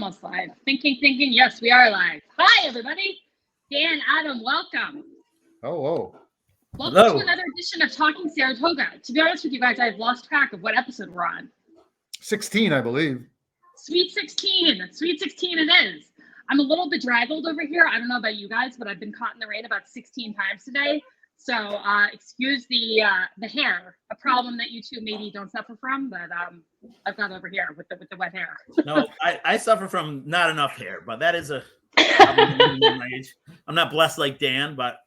almost live. Thinking. Yes, we are live. Hi, everybody. Dan, Adam, welcome. Oh. Welcome to another edition of Talking Saratoga. To be honest with you guys, I've lost track of what episode we're on. 16, I believe. Sweet 16. Sweet 16 it is. I'm a little bedraggled over here. I don't know about you guys, but I've been caught in the rain about 16 times today. So excuse the hair, a problem that you two maybe don't suffer from, but I've got over here with the wet hair. No, I suffer from not enough hair, but that is a problem in my age. I'm not blessed like Dan, but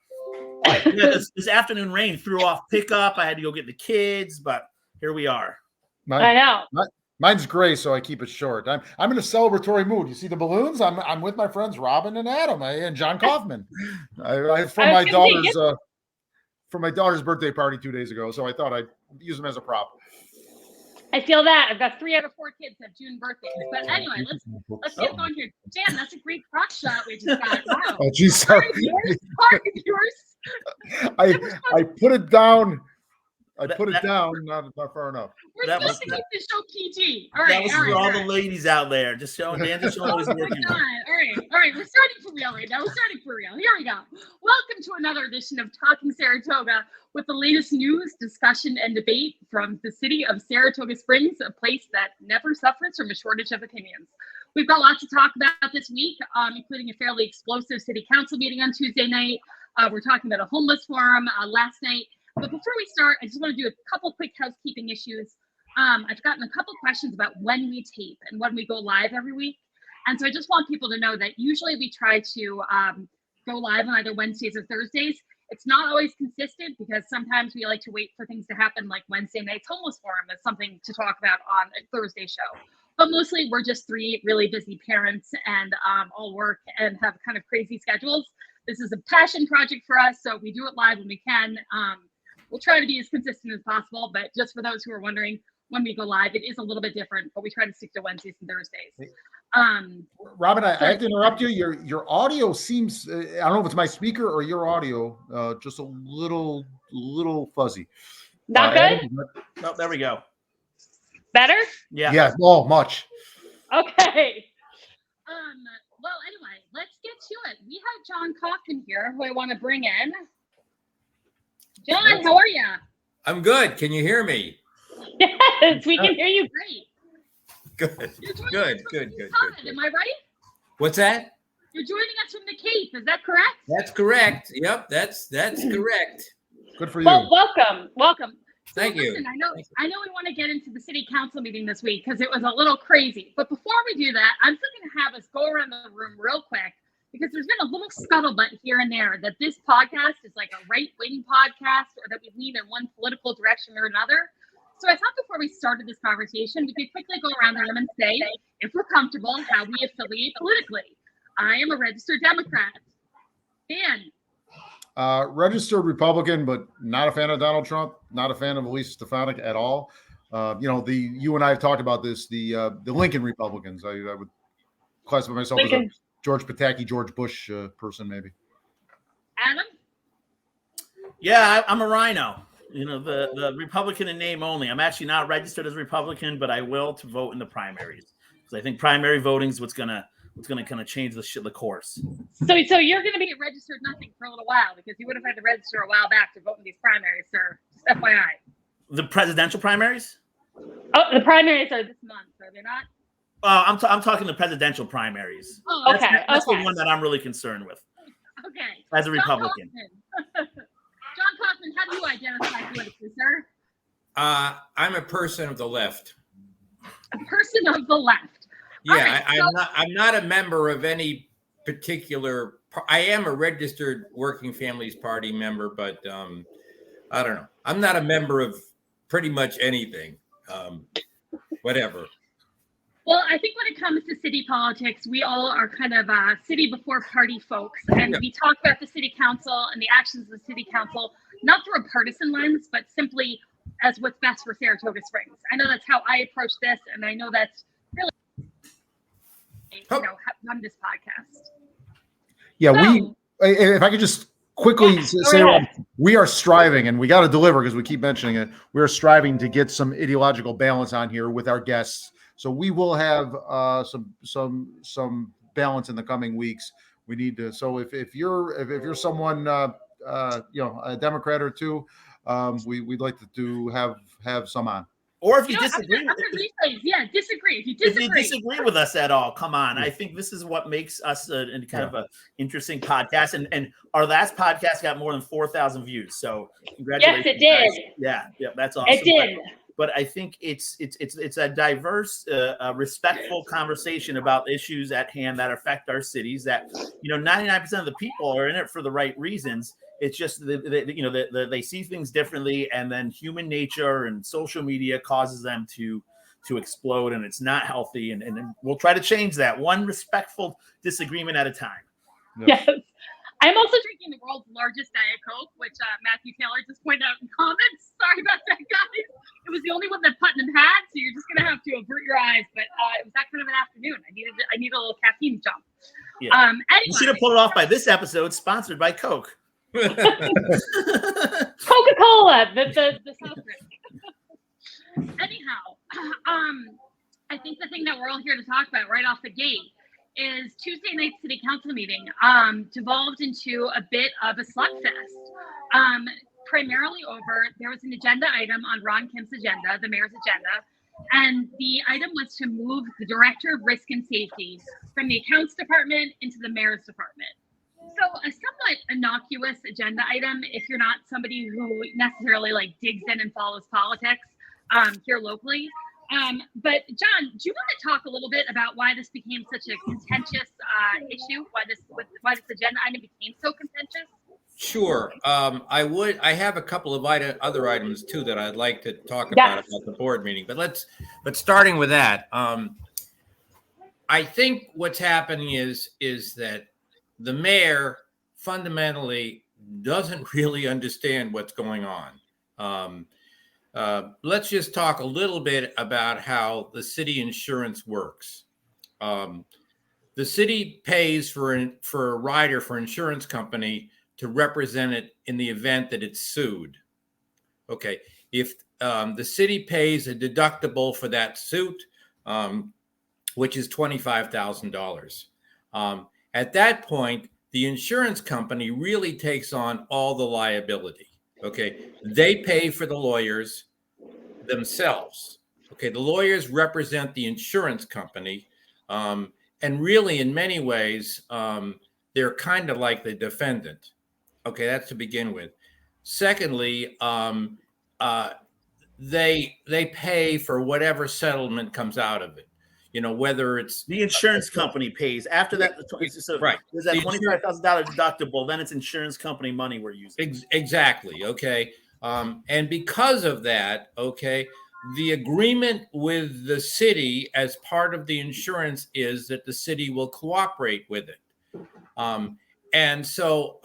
this afternoon rain threw off pickup. I had to go get the kids, but here we are. I know. Mine's gray, so I keep it short. I'm in a celebratory mood. You see the balloons? I'm with my friends Robin and Adam and John Kaufman. From my daughter's birthday party 2 days ago, so I thought I'd use them as a prop. I feel that. I've got 3 out of 4 kids have June birthdays. But anyway, let's get going here. Dan, that's a great crotch shot we just got. Wow. Oh, geez, sorry. Yours. I put it down. Not far enough. We're supposed to keep the show PG. All right. That was for all the ladies out there. Just showing Dan, just showing what he's working on. All right. We're starting for real right now. Here we go. Welcome to another edition of Talking Saratoga with the latest news, discussion, and debate from the city of Saratoga Springs, a place that never suffers from a shortage of opinions. We've got lots to talk about this week, including a fairly explosive city council meeting on Tuesday night. We're talking about a homeless forum last night. But before we start, I just want to do a couple quick housekeeping issues. I've gotten a couple questions about when we tape and when we go live every week. And so I just want people to know that usually we try to go live on either Wednesdays or Thursdays. It's not always consistent because sometimes we like to wait for things to happen, like Wednesday night's homeless forum is something to talk about on a Thursday show. But mostly we're just 3 really busy parents and all work and have kind of crazy schedules. This is a passion project for us, so we do it live when we can. We'll try to be as consistent as possible, but just for those who are wondering, when we go live, it is a little bit different, but we try to stick to Wednesdays and Thursdays. Robin, I have to interrupt you. Your audio seems, I don't know if it's my speaker or your audio, just a little fuzzy. Not good? Oh, there we go. Better? Yeah. Yeah. Oh, much. Okay. Well, anyway, let's get to it. We have John Kaufman here, who I want to bring in. John, how are you? I'm good. Can you hear me? Yes, we can hear you great. Good. Am I right? What's that? You're joining us from the Cape. Is that correct? That's correct. Yep, that's correct. Good for you. Well, welcome. So Thank you. Listen, I know we want to get into the city council meeting this week because it was a little crazy. But before we do that, I'm still going to have us go around the room real quick, because there's been a little scuttlebutt here and there that this podcast is like a right-wing podcast or that we lean in one political direction or another. So I thought before we started this conversation, we could quickly go around the room and say, if we're comfortable, how we affiliate politically. I am a registered Democrat. Dan? Registered Republican, but not a fan of Donald Trump, not a fan of Elise Stefanik at all. You and I have talked about this, the Lincoln Republicans. I would classify myself as a George Pataki, George Bush person, maybe. Adam? Yeah, I'm a rhino. The Republican in name only. I'm actually not registered as Republican, but I will to vote in the primaries because I think primary voting is what's gonna kind of change the course. So you're gonna be registered nothing for a little while because you would have had to register a while back to vote in these primaries, sir. Just FYI. The presidential primaries? Oh, the primaries are this month, are they not? I'm talking the presidential primaries. Oh, okay. That's the one that I'm really concerned with. Okay. As a Republican. John Kaufman, how do you identify politically, sir? I'm a person of the left. A person of the left. Yeah, I'm not a member of any particular. I am a registered Working Families Party member, but I don't know. I'm not a member of pretty much anything. Whatever. Well, I think when it comes to city politics, we all are kind of city before party folks. And we talk about the city council and the actions of the city council, not through a partisan lens, but simply as what's best for Saratoga Springs. I know that's how I approach this. And I know that's really, run this podcast. Yeah, if I could just quickly say we are striving, and we got to deliver because we keep mentioning it. We are striving to get some ideological balance on here with our guests. So we will have some balance in the coming weeks. We need to. So if you're someone a Democrat or two, we'd like to have some on. Or if you disagree, disagree. If you disagree with us at all, come on. I think this is what makes us of an interesting podcast. And our last podcast got more than 4,000 views. So congratulations. Yes, it did. Guys. Yeah, that's awesome. It did. But I think it's a diverse, respectful conversation about issues at hand that affect our cities. That 99% of the people are in it for the right reasons. It's just they see things differently, and then human nature and social media causes them to explode, and it's not healthy. And we'll try to change that one respectful disagreement at a time. Yes. I'm also drinking the world's largest Diet Coke, which Matthew Taylor just pointed out in comments. Sorry about that, guys. It was the only one that Putnam had, so you're just gonna have to avert your eyes. But it was that kind of an afternoon. I needed a little caffeine jump. Yeah. Anyway, you should have pulled it off by this episode, sponsored by Coke. Coca-Cola, the soft drink. Anyhow, I think the thing that we're all here to talk about right off the gate is Tuesday night's city council meeting devolved into a bit of a slugfest. Primarily there was an agenda item on Ron Kim's agenda, the mayor's agenda, and the item was to move the director of risk and safety from the accounts department into the mayor's department. So a somewhat innocuous agenda item if you're not somebody who necessarily digs in and follows politics here locally. But John, do you want to talk a little bit about why this became such a contentious issue? Why this agenda item became so contentious? Sure. I have a couple of other items too that I'd like to talk about the board meeting. But starting with that, I think what's happening is that the mayor fundamentally doesn't really understand what's going on. Let's just talk a little bit about how the city insurance works. The city pays for a rider for insurance company to represent it in the event that it's sued. Okay, if the city pays a deductible for that suit, which is $25,000. At that point, the insurance company really takes on all the liability. Okay, they pay for the lawyers themselves. Okay, the lawyers represent the insurance company, and really, in many ways, they're kind of like the defendant. Okay, that's to begin with. Secondly, they pay for whatever settlement comes out of it. Whether it's the insurance company pays after that. So right. There's that $25,000 deductible. Then it's insurance company money we're using. Exactly. Okay. And because of that, okay, the agreement with the city as part of the insurance is that the city will cooperate with it. And so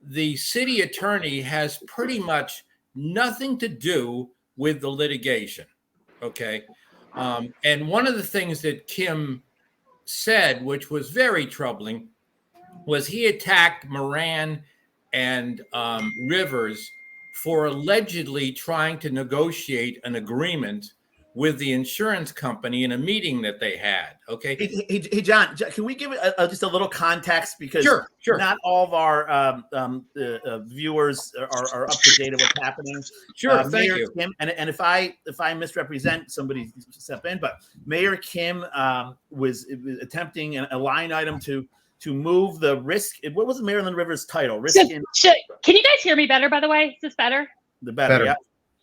the city attorney has pretty much nothing to do with the litigation. Okay. And one of the things that Kim said, which was very troubling, was he attacked Moran and Rivers for allegedly trying to negotiate an agreement with the insurance company in a meeting that they had. Okay. Hey, John, can we give it just a little context? Because sure. Not all of our viewers are up to date of what's happening. Sure. Thank Mayor you. Kim, and if I misrepresent, somebody step in. But Mayor Kim was attempting a line item to move the risk. What was Maryland Rivers' title? Risk. Can you guys hear me better? By the way, is this better? The better. Yeah.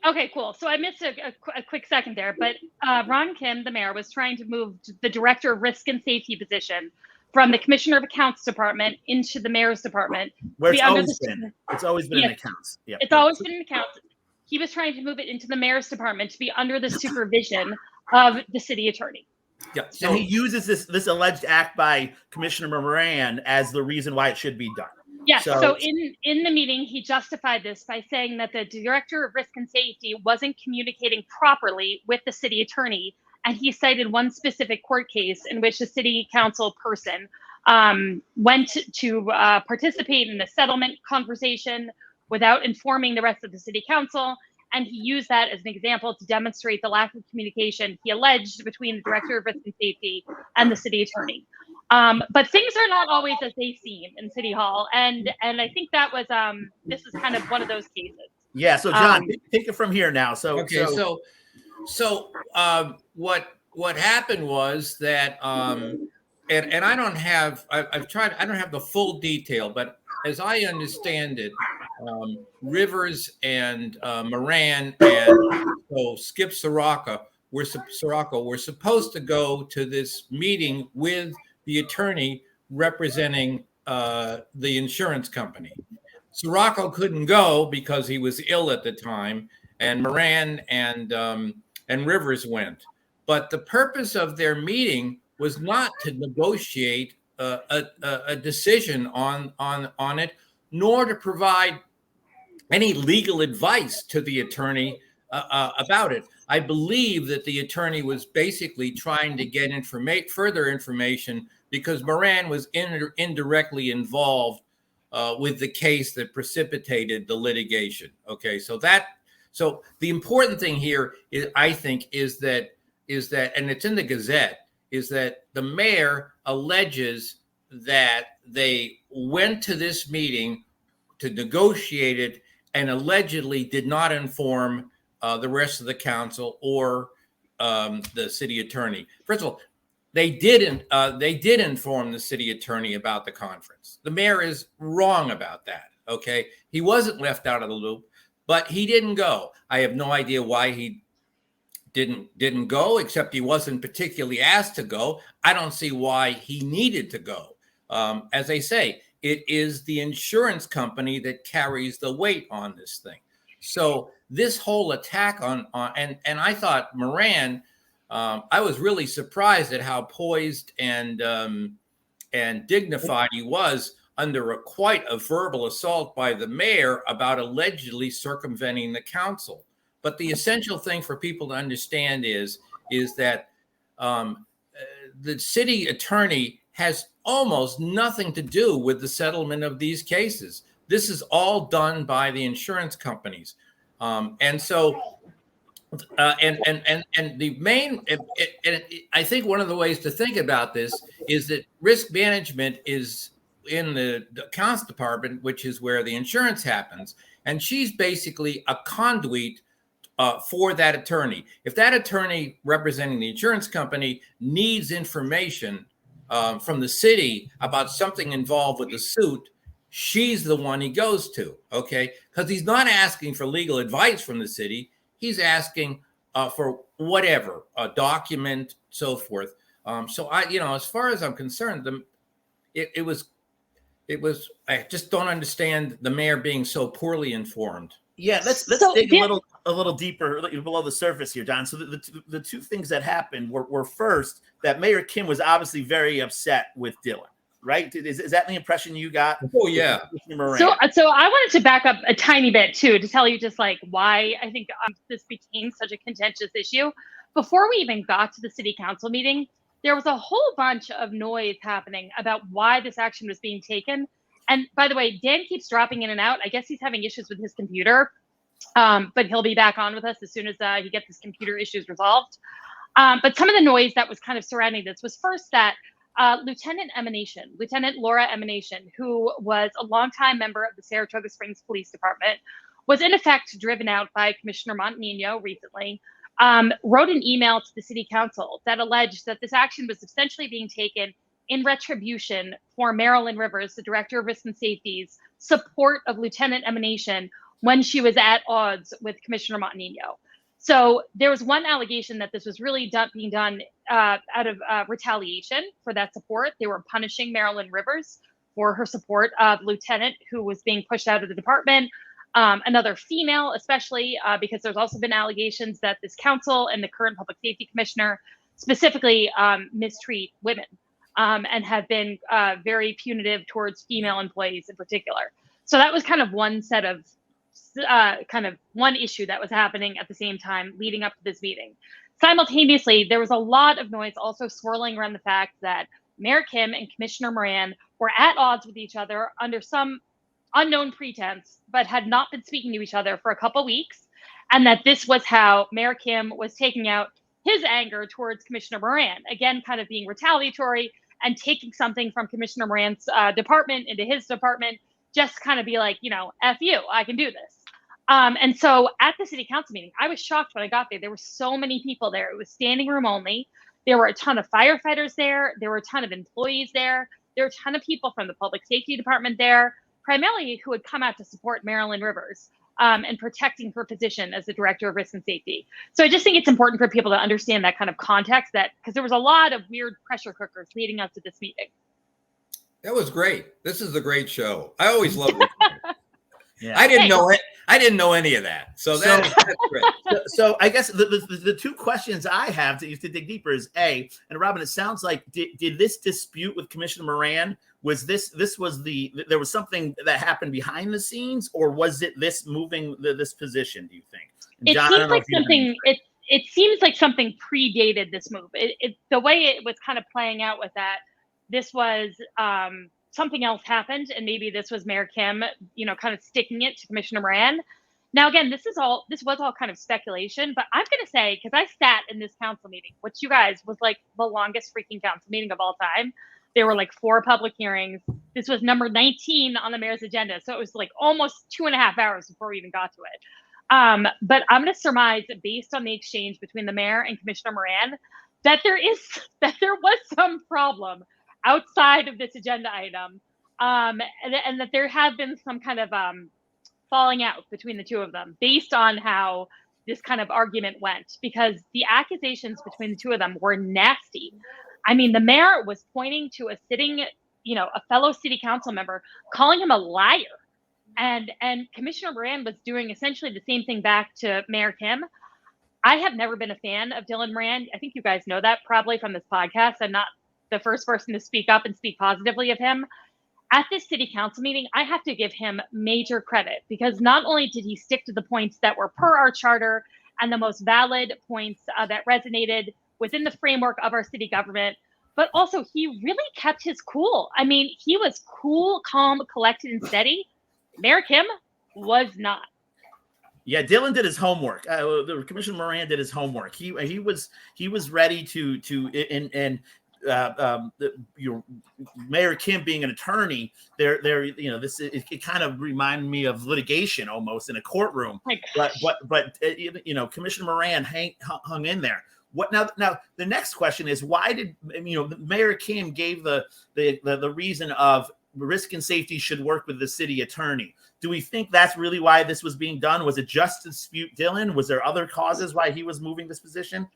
Okay, cool. So I missed a quick second there, but Ron Kim, the mayor, was trying to move the director of risk and safety position from the commissioner of accounts department into the mayor's department. Where it's always been. It's always been in accounts. Yeah. It's always been in accounts. He was trying to move it into the mayor's department to be under the supervision of the city attorney. Yeah. So, and he uses this alleged act by Commissioner Moran as the reason why it should be done. Yes. So in the meeting, he justified this by saying that the director of risk and safety wasn't communicating properly with the city attorney. And he cited one specific court case in which a city council person went to participate in a settlement conversation without informing the rest of the city council. and he used that as an example to demonstrate the lack of communication he alleged between the director of risk and safety and the city attorney. But things are not always as they seem in City Hall, and I think that was this is kind of one of those cases. Yeah. So John, take it from here now. So okay, so what happened was that and I don't have I've tried, I don't have the full detail, but as I understand it, Rivers and Moran and so Skip Saratoga were supposed to go to this meeting with the attorney representing the insurance company. Saratoga couldn't go because he was ill at the time, and Moran and Rivers went. But the purpose of their meeting was not to negotiate a decision on it, nor to provide any legal advice to the attorney about it. I believe that the attorney was basically trying to get further information because Moran was indirectly involved with the case that precipitated the litigation. Okay, so the important thing here is, I think, is that, and it's in the Gazette, is that the mayor alleges that they went to this meeting to negotiate it and allegedly did not inform the rest of the council or the city attorney. First of all, they did inform the city attorney about the conference. The mayor is wrong about that. Okay, he wasn't left out of the loop, but he didn't go. I have no idea why he didn't go, except he wasn't particularly asked to go. I don't see why he needed to go. As I say, it is the insurance company that carries the weight on this thing. So this whole attack on and I thought Moran, I was really surprised at how poised and dignified he was under quite a verbal assault by the mayor about allegedly circumventing the council. But the essential thing for people to understand is that the city attorney has almost nothing to do with the settlement of these cases. This is all done by the insurance companies, and so the main. I think one of the ways to think about this is that risk management is in the accounts department, which is where the insurance happens, and she's basically a conduit for that attorney. If that attorney representing the insurance company needs information from the city about something involved with the suit, she's the one he goes to, okay? Because he's not asking for legal advice from the city. He's asking for whatever, a document, so forth. So as far as I'm concerned, it was, I just don't understand the mayor being so poorly informed. Yeah, let's dig a little deeper below the surface here, John. So the two things that happened were first that Mayor Kim was obviously very upset with Dylan, right? Is that the impression you got? Oh yeah. So I wanted to back up a tiny bit too to tell you just like why I think this became such a contentious issue. Before we even got to the city council meeting, there was a whole bunch of noise happening about why this action was being taken. And by the way, Dan keeps dropping in and out. I guess he's having issues with his computer, but he'll be back on with us as soon as he gets his computer issues resolved. But some of the noise that was kind of surrounding this was first that Lieutenant Laura Emanation, who was a longtime member of the Saratoga Springs Police Department, was in effect driven out by Commissioner Montanino recently, wrote an email to the city council that alleged that this action was essentially being taken in retribution for Marilyn Rivers, the director of risk and safety's support of Lieutenant Emanation when she was at odds with Commissioner Montanino. So there was one allegation that this was really being done out of retaliation for that support. They were punishing Marilyn Rivers for her support of Lieutenant, who was being pushed out of the department. Another female, especially because there's also been allegations that this council and the current public safety commissioner specifically mistreat women. And have been very punitive towards female employees in particular. So that was kind of one set of, one issue that was happening at the same time leading up to this meeting. Simultaneously, there was a lot of noise also swirling around the fact that Mayor Kim and Commissioner Moran were at odds with each other under some unknown pretense, but had not been speaking to each other for a couple weeks. and that this was how Mayor Kim was taking out his anger towards Commissioner Moran, again, kind of being retaliatory and taking something from Commissioner Moran's department into his department, just kind of be like, F you, I can do this. And so at the city council meeting, I was shocked when I got there. There were so many people there. It was standing room only. There were a ton of firefighters there. There were a ton of employees there. There were a ton of people from the public safety department there, primarily who had come out to support Marilyn Rivers and protecting her position as the director of risk and safety. So I just think it's important for people to understand that kind of context, because there was a lot of weird pressure cookers leading up to this meeting. That was great. This is a great show. I always love it. Yeah. I didn't know it. I didn't know any of that. So that's great. So I guess the two questions I have to dig deeper is and Robin, it sounds like did this dispute with Commissioner Moran, was there was something that happened behind the scenes, or was it this moving this position, do you think? And John, it seems like something predated this move. The way it was kind of playing out with that, this was something else happened, and maybe this was Mayor Kim, kind of sticking it to Commissioner Moran. Now, again, this was all kind of speculation, but I'm going to say, because I sat in this council meeting, which you guys was like the longest freaking council meeting of all time. There were like 4 public hearings. This was number 19 on the mayor's agenda. So it was like almost 2.5 hours before we even got to it. But I'm going to surmise, based on the exchange between the mayor and Commissioner Moran, that there was some problem outside of this agenda item, and that there have been some kind of falling out between the two of them based on how this kind of argument went, because the accusations between the two of them were nasty. I mean, the mayor was pointing to a sitting, a fellow city council member, calling him a liar. And Commissioner Moran was doing essentially the same thing back to Mayor Kim. I have never been a fan of Dylan Moran. I think you guys know that probably from this podcast. I'm not the first person to speak up and speak positively of him. At this city council meeting, I have to give him major credit, because not only did he stick to the points that were per our charter and the most valid points that resonated within the framework of our city government, but also he really kept his cool. I mean, he was cool, calm, collected, and steady. Mayor Kim was not. Yeah, Dylan did his homework. Commissioner Moran did his homework. He was ready to Mayor Kim being an attorney, it kind of reminded me of litigation almost in a courtroom. But Commissioner Moran hung in there. What now? The next question is, why did Mayor Kim gave the reason of risk and safety should work with the city attorney? Do we think that's really why this was being done? Was it just to dispute Dylan? Was there other causes why he was moving this position?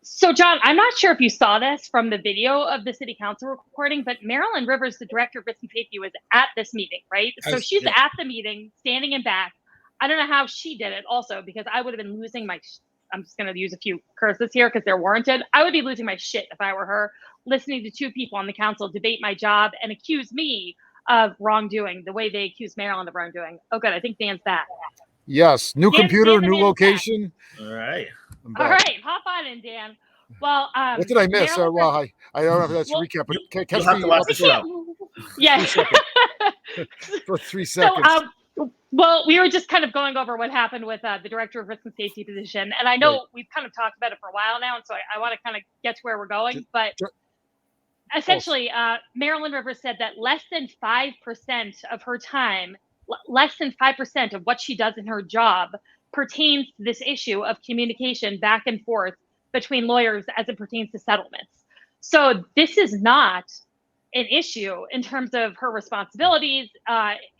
So, John, I'm not sure if you saw this from the video of the city council recording, but Marilyn Rivers, the director of risk and safety, was at this meeting, right? So she's at the meeting, standing in back. I don't know how she did it also, because I would have been losing my, I'm just going to use a few curses here because they're warranted. I would be losing my shit if I were her, listening to 2 people on the council debate my job and accuse me of wrongdoing the way they accuse Marilyn of wrongdoing. Oh, good. I think Dan's back. Yes. New computer, new location. All right. All right. Hop on in, Dan. Well, what did I miss? I don't know if that's a recap, but catch me to watch the show. Yes. For 3 seconds. So, well, we were just kind of going over what happened with the director of risk and safety position. And I know we've kind of talked about it for a while now. And so I want to kind of get to where we're going. But essentially, Marilyn Rivers said that less than 5% of her time, less than 5% of what she does in her job pertains to this issue of communication back and forth between lawyers as it pertains to settlements. So this is not an issue in terms of her responsibilities.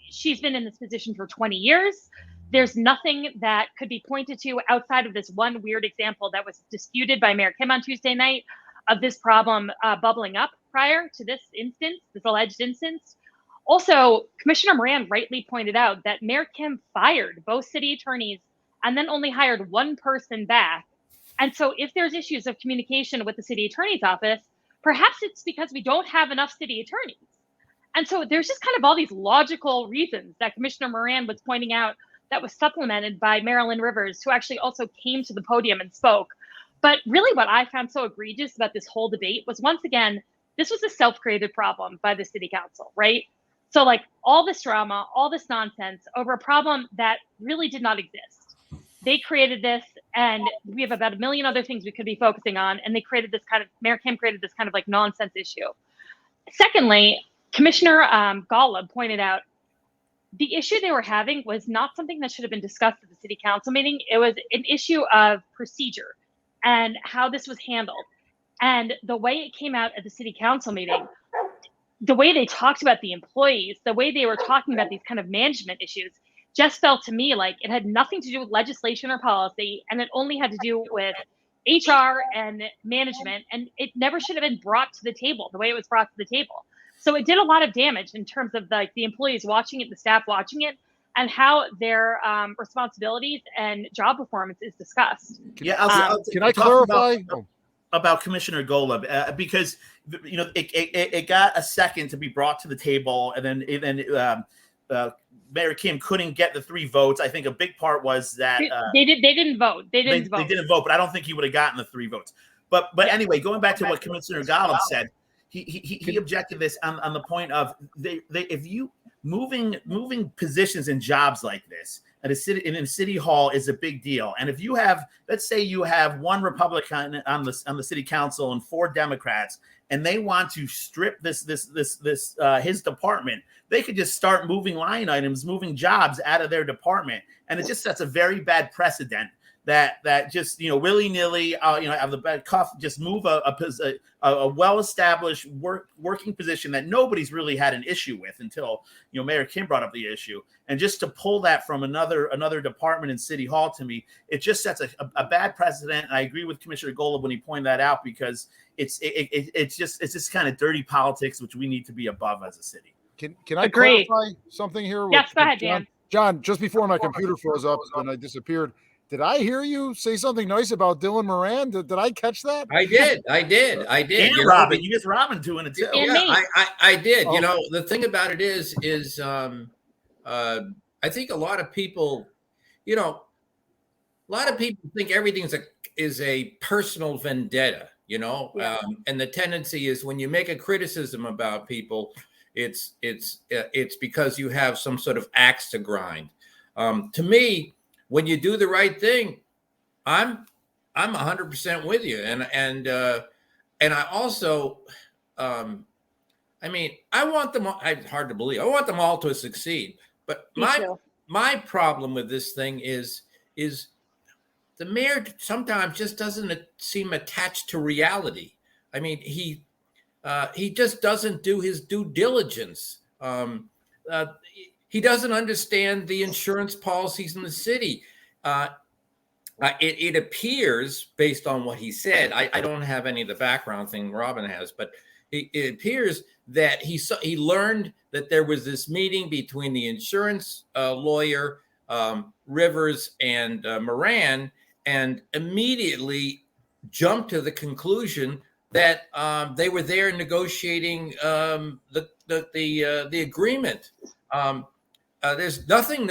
She's been in this position for 20 years. There's nothing that could be pointed to outside of this one weird example that was disputed by Mayor Kim on Tuesday night of this problem bubbling up prior to this instance, this alleged instance. Also, Commissioner Moran rightly pointed out that Mayor Kim fired both city attorneys and then only hired one person back. And so if there's issues of communication with the city attorney's office, perhaps it's because we don't have enough city attorneys. And so there's just kind of all these logical reasons that Commissioner Moran was pointing out that was supplemented by Marilyn Rivers, who actually also came to the podium and spoke. But really what I found so egregious about this whole debate was, once again, this was a self-created problem by the city council, right? So like all this drama, all this nonsense over a problem that really did not exist. they created this, and we have about a million other things we could be focusing on, and they created this kind of, Mayor Kim created this kind of like nonsense issue. Secondly, Commissioner Golub pointed out the issue they were having was not something that should have been discussed at the city council meeting. It was an issue of procedure and how this was handled. And the way it came out at the city council meeting, the way they talked about the employees, the way they were talking about these kind of management issues, just felt to me like it had nothing to do with legislation or policy, and it only had to do with HR and management, and it never should have been brought to the table the way it was brought to the table. So it did a lot of damage in terms of like the employees watching it, the staff watching it, and how their responsibilities and job performance is discussed. Can I clarify about Commissioner Golub? Because it got a second to be brought to the table, and then Mayor Kim couldn't get the 3 votes. I think a big part was that they didn't vote. They didn't vote, but I don't think he would have gotten the 3 votes. But anyway, going back to what Commissioner Golub said, he objected this on the point of if you moving positions and jobs like this at in a city hall is a big deal. And if you have, let's say you have 1 Republican on the city council and 4 Democrats, and they want to strip this his department, they could just start moving line items, moving jobs out of their department, and it just sets a very bad precedent that just willy-nilly have the bad cuff, just move a well-established working position that nobody's really had an issue with until Mayor Kim brought up the issue, and just to pull that from another department in City Hall, to me it just sets a bad precedent. And I agree with Commissioner Golub when he pointed that out, because it's just kind of dirty politics, which we need to be above as a city. Can I clarify something here? Yes, go ahead, Dan. John, just before my computer froze up and I disappeared, did I hear you say something nice about Dylan Moran? Did I catch that? I did. And Robin, you get Robin doing it too. Yeah, I did. Oh. The thing about it is I think a lot of people, think everything is a personal vendetta, Yeah. And the tendency is when you make a criticism about people, it's because you have some sort of axe to grind. To me, when you do the right thing, I'm 100% with you, and I also, I want them all. It's hard to believe. I want them all to succeed, but my problem with this thing is the mayor sometimes just doesn't seem attached to reality. I mean, he just doesn't do his due diligence. He doesn't understand the insurance policies in the city. It appears, based on what he said, I don't have any of the background thing Robin has, but it appears that he learned that there was this meeting between the insurance lawyer, Rivers, and Moran, and immediately jumped to the conclusion that they were there negotiating the agreement. There's nothing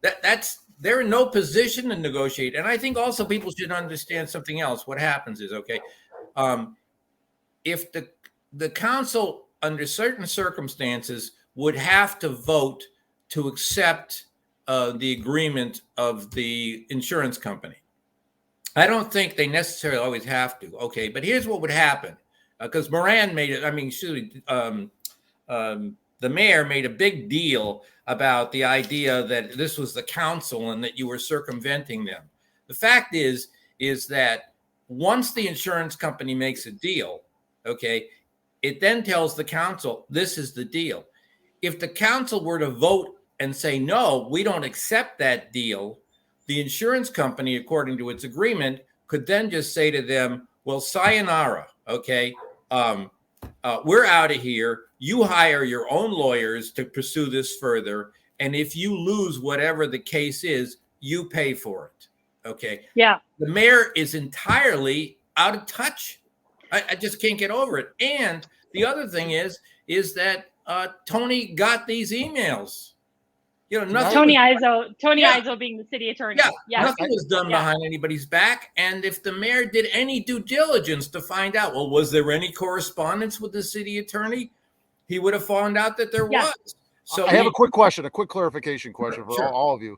that's they're in no position to negotiate. And I think also people should understand something else. What happens is, if the council under certain circumstances would have to vote to accept the agreement of the insurance company, I don't think they necessarily always have to. Okay, but here's what would happen, because Moran made it. I mean, the mayor made a big deal about the idea that this was the council and that you were circumventing them. The fact is that once the insurance company makes a deal, it then tells the council, this is the deal. If the council were to vote and say, no, we don't accept that deal, the insurance company, according to its agreement, could then just say to them, well, sayonara, we're out of here. You hire your own lawyers to pursue this further. And if you lose whatever the case is, you pay for it. Yeah. The mayor is entirely out of touch. I just can't get over it. And the other thing is that Tony got these emails. Nothing. Tony Izzo being the city attorney. Yeah. Nothing was done behind anybody's back. And if the mayor did any due diligence to find out, well, was there any correspondence with the city attorney? He would have found out that there was. So I have a quick question, a quick clarification question for all of you.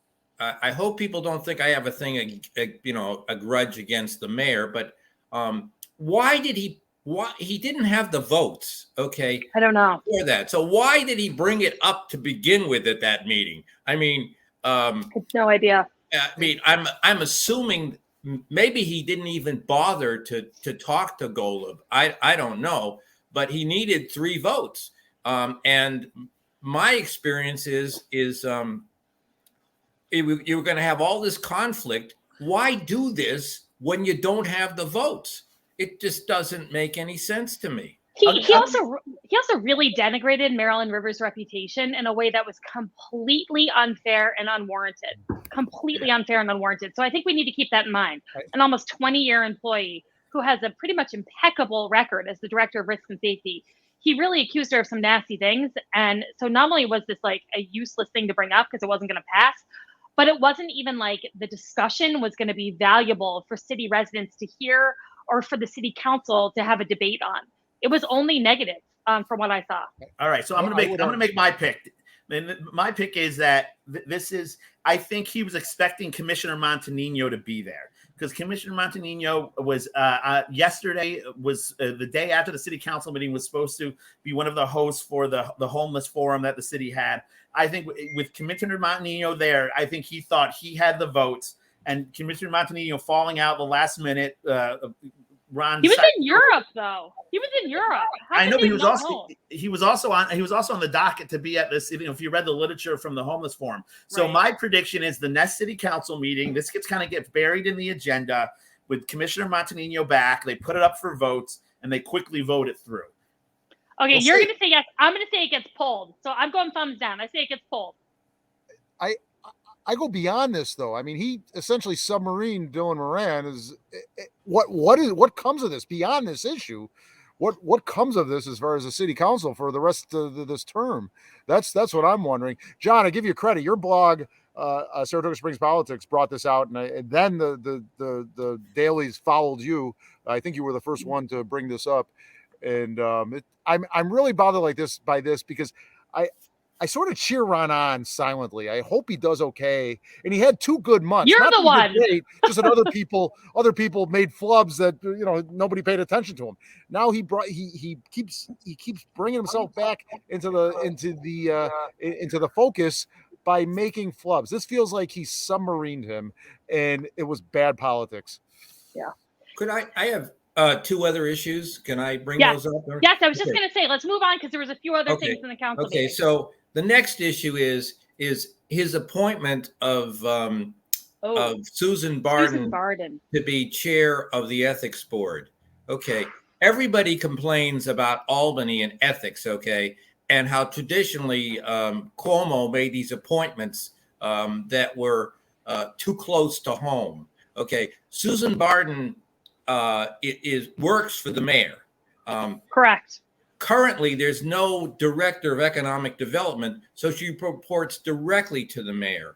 I hope people don't think I have a thing, a grudge against the mayor, but why he didn't have the votes? Okay. I don't know. For that. So why did he bring it up to begin with at that meeting? I mean, I have no idea. I'm assuming maybe he didn't even bother to talk to Golub. I don't know, but he needed 3 votes. And my experience is you were going to have all this conflict. Why do this when you don't have the votes? It just doesn't make any sense to me. He also really denigrated Marilyn Rivers' reputation in a way that was completely unfair and unwarranted. Completely unfair and unwarranted. So I think we need to keep that in mind. Right. An almost 20-year employee who has a pretty much impeccable record as the director of risk and safety. He really accused her of some nasty things. And so not only was this like a useless thing to bring up because it wasn't going to pass, but it wasn't even like the discussion was going to be valuable for city residents to hear or for the city council to have a debate on. It was only negative from what I saw. All right, so I'm gonna make my pick. And my pick is that this is. I think he was expecting Commissioner Montanino to be there because Commissioner Montanino was yesterday was the day after the city council meeting was supposed to be one of the hosts for the homeless forum that the city had. I think with Commissioner Montanino there, I think he thought he had the votes, and Commissioner Montanino falling out the last minute. Ron. He was in Europe, though. He was in Europe. I know, but he was also on the docket to be at this. If you read the literature from the homeless forum. So Right. My prediction is the next city council meeting. This gets buried in the agenda with Commissioner Montanino back. They put it up for votes and they quickly vote it through. Okay, you're going to say yes. I'm going to say it gets pulled. So I'm going thumbs down. I say it gets pulled. I go beyond this though. I mean, he essentially submarined Dylan Moran. Is what comes of this beyond this issue? What comes of this as far as the city council for the rest of this term? That's what I'm wondering. John, I give you credit. Your blog, Saratoga Springs Politics, brought this out, and then the dailies followed you. I think you were the first one to bring this up, and I'm really bothered by this because I sort of cheer Ron on silently. I hope he does okay. And he had 2 good months. You're Not the one. great, just that other people made flubs that nobody paid attention to him. Now he keeps bringing himself back into the focus by making flubs. This feels like he submarined him, and it was bad politics. Yeah. Could I have 2 other issues? Can I bring those up? Yes, I was just going to say, let's move on because there was a few other things in the council meeting. So the next issue is his appointment of Susan Barden to be chair of the ethics board. Okay. Everybody complains about Albany and ethics, okay, and how traditionally Cuomo made these appointments that were too close to home. Okay. Susan Barden works for the mayor. Correct. Currently, there's no director of economic development, so she reports directly to the mayor.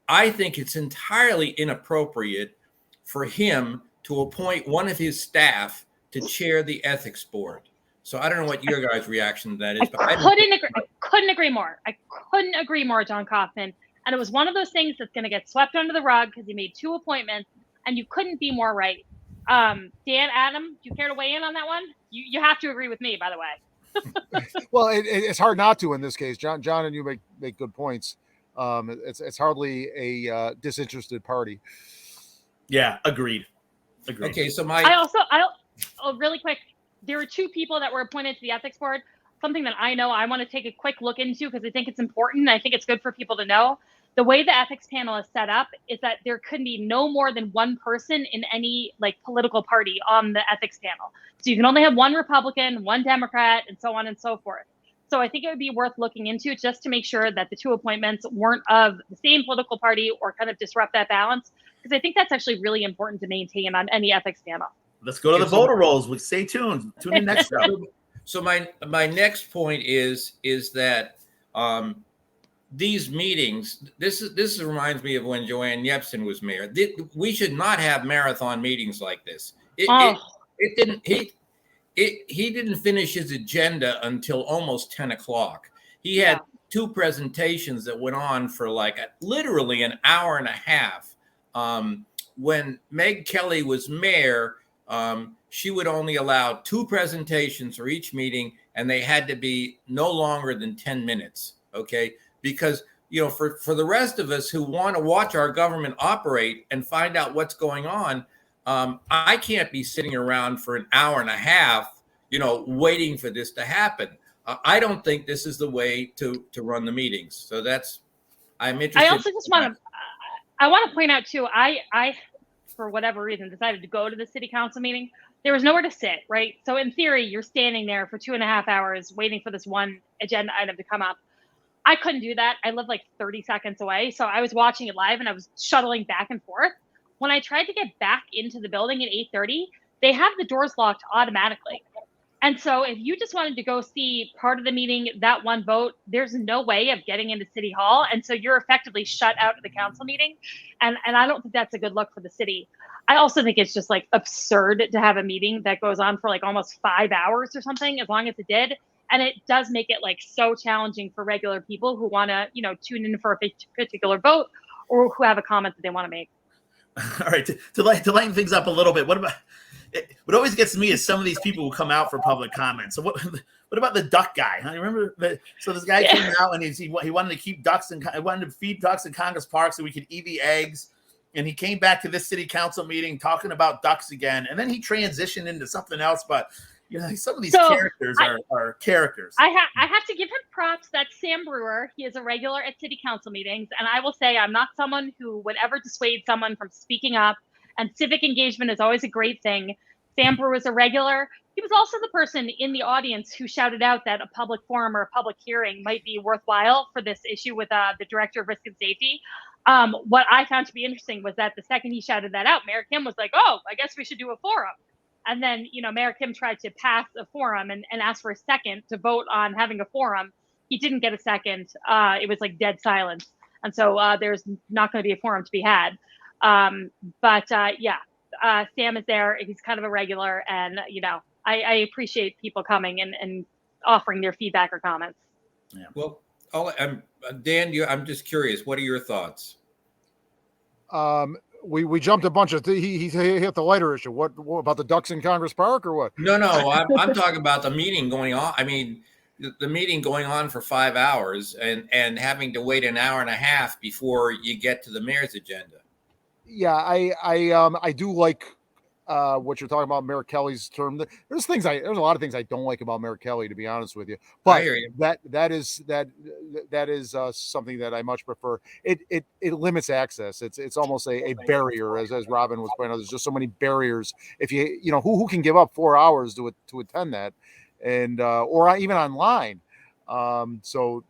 I think it's entirely inappropriate for him to appoint one of his staff to chair the ethics board. So I don't know what your guys' reaction to that is. I couldn't agree more. I couldn't agree more, John Kaufman. And it was one of those things that's going to get swept under the rug because he made 2 appointments, and you couldn't be more right. Dan, Adam, do you care to weigh in on that one? You have to agree with me, by the way. Well, it's hard not to in this case. John and you make good points. It's hardly a disinterested party. Yeah, agreed. Okay, so really quick, there were 2 people that were appointed to the ethics board. Something that I know I want to take a quick look into because I think it's important. I think it's good for people to know. The way the ethics panel is set up is that there could be no more than 1 person in any political party on the ethics panel. So you can only have 1 Republican, 1 Democrat, and so on and so forth. So I think it would be worth looking into just to make sure that the 2 appointments weren't of the same political party or kind of disrupt that balance. Because I think that's actually really important to maintain on any ethics panel. Let's go to the voter rolls. Stay tuned. Tune in next time. So my next point is that these meetings. This reminds me of when Joanne Yepsen was mayor. We should not have marathon meetings like this. It didn't. He didn't finish his agenda until almost 10 o'clock. He had two presentations that went on for like literally an hour and a half. When Meg Kelly was mayor, she would only allow two presentations for each meeting, and they had to be no longer than 10 minutes. Okay. Because, for the rest of us who want to watch our government operate and find out what's going on, I can't be sitting around for an hour and a half, waiting for this to happen. I don't think this is the way to run the meetings. So I'm interested. I also just want to point out too, I, for whatever reason, decided to go to the city council meeting. There was nowhere to sit, right? So in theory, you're standing there for 2.5 hours waiting for this one agenda item to come up. I couldn't do that. I live like 30 seconds away. So I was watching it live and I was shuttling back and forth. When I tried to get back into the building at 8:30, they have the doors locked automatically. And so if you just wanted to go see part of the meeting, that one vote, there's no way of getting into City Hall. And so you're effectively shut out of the council meeting. And I don't think that's a good look for the city. I also think it's just like absurd to have a meeting that goes on for like almost 5 hours or something, as long as it did. And it does make it like so challenging for regular people who want to, tune in for a particular vote or who have a comment that they want to make. All right. To lighten things up a little bit, what always gets me is some of these people who come out for public comment. So what about the duck guy? I remember so this guy came out and he wanted to keep ducks and wanted to feed ducks in Congress Park so we could eat the eggs. And he came back to this city council meeting talking about ducks again. And then he transitioned into something else. But some of these characters are characters. I have to give him props. That's Sam Brewer. He is a regular at city council meetings. And I will say I'm not someone who would ever dissuade someone from speaking up. And civic engagement is always a great thing. Sam Brewer was a regular. He was also the person in the audience who shouted out that a public forum or a public hearing might be worthwhile for this issue with the director of risk and safety. What I found to be interesting was that the second he shouted that out, Mayor Kim was like, "Oh, I guess we should do a forum." And then, Mayor Kim tried to pass a forum and asked for a second to vote on having a forum. He didn't get a second. It was like dead silence. And so there's not going to be a forum to be had. Sam is there. He's kind of a regular. And, I appreciate people coming and offering their feedback or comments. Yeah. Well, Dan, I'm just curious. What are your thoughts? We jumped a bunch of he hit the lighter issue. What about the ducks in Congress Park or what? No, I'm talking about the meeting going on. I mean, the meeting going on for 5 hours and having to wait an hour and a half before you get to the mayor's agenda. Yeah, I do like what you're talking about, Mayor Kelly's term. There's a lot of things I don't like about Mayor Kelly, to be honest with you. But I hear you. that is something that I much prefer. It limits access. It's almost a barrier, as Robin was pointing out. There's just so many barriers. If who can give up 4 hours to attend that, and or even online. So